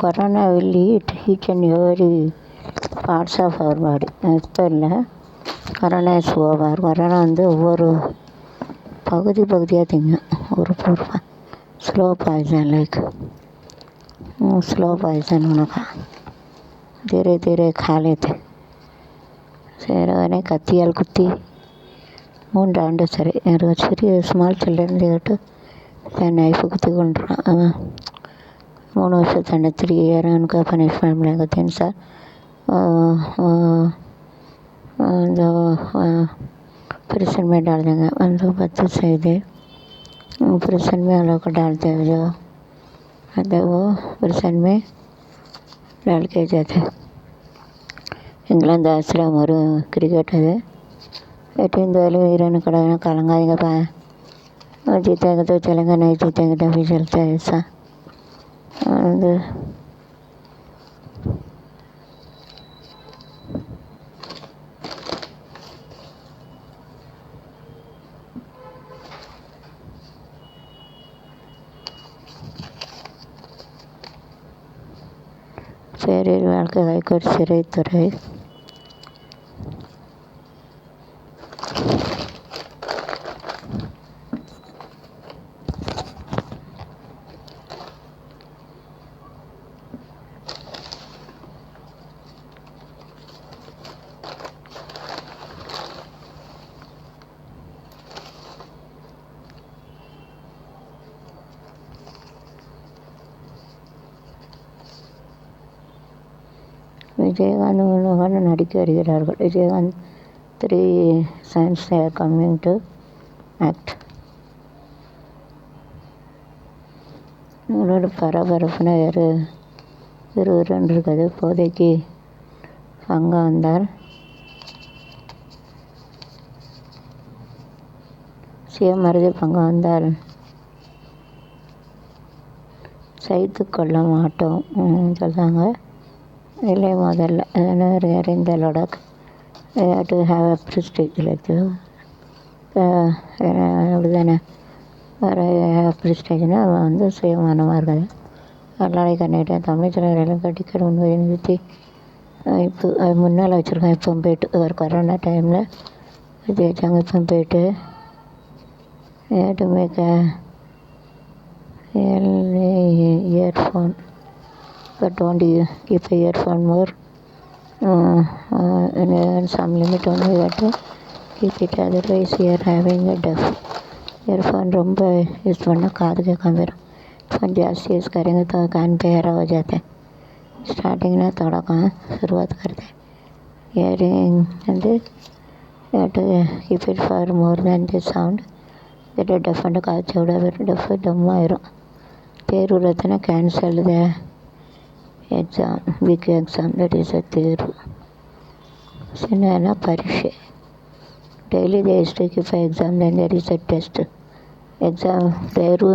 Corona will eat each and every parts of our body. இப்போ இல்லை, corona is over. Corona ஒவ்வொரு பகுதியாக திங்கும். ஒரு slow poison like slow poison उनका धीरे धीरे खा लेते. சேரவனை கத்தியால் குத்தி 3 ஆண்டு சரி. ஒரு சிறிய ஸ்மால் சில்ட்ரன் கேட்டு நைஃபு குத்தி கொண்டுறான். அவன் 3 வருஷம் தண்டனை 3 year उनका पनिशमेंट मिलेगा 3 साल. जो प्रिसन में डाल देंगे. जो 10 से दे प्रिसन में हम लोग को डालते हैं. जो वो प्रिसन में डाल के जाते. इंग्लैंड आश्रम और क्रिकेट है 18 वाले वीरन कड़ा कलंगाएंगे पाए. जीतेंगे तो चलेंगे, नहीं जीतेंगे तो भी चलते हैं ऐसा. பேரில் வாழ்க்கை ஹைகோர்ட் சிறைத்துறை விஜயகாந்த் மூலமாக நடிக்க வருகிறார்கள். Vijayakanth 3 sons are coming to act. உங்களோட பரபரப்புனா வேறு இருக்குது. இப்போதைக்கு பங்கா வந்தார். சிஎம் மருதி பங்கா வந்தார். சைத்து கொள்ள மாட்டோம் சொல்கிறாங்க. இல்லை முதல்ல இந்த Ladakh to have a prestige like அப்படி தானே வேறு ப்ரிஸ்டேஜ்னா சுயமானமாக இருக்காது. எல்லாரையும் கண்டிப்பாக தமிழ் தலைவரெல்லாம் டிக்கெட் ஒன்று நிறுத்தி இப்போ முன்னால் வச்சுருக்கேன். இப்போ போய்ட்டு ஒரு கொரோனா டைமில் ஜெயிச்சாங்க. இப்போ போய்ட்டு to make earphone but only keep a earphone more and some limit only that keep it. Otherwise we are having a deaf earphone. ரொம்ப யூஸ் பண்ணால் காது கேட்காம போயிடும். फोन जास्ती यूज़ करेंगे तो कान पे हरा हो जाता है. स्टार्टिंग ना थोड़ा कहाँ शुरुआत करते हैं. Earring and you have to keep it for more than the sound. that deaf and காது செவிட deaf dumb ஆயிரும். தேர்வு ரத்தனை cancel the exam, big exam, that is a தேர்வு. சின்ன பரீட்சை. Daily they used to keep an exam, then there is a test. Exam தேர்வு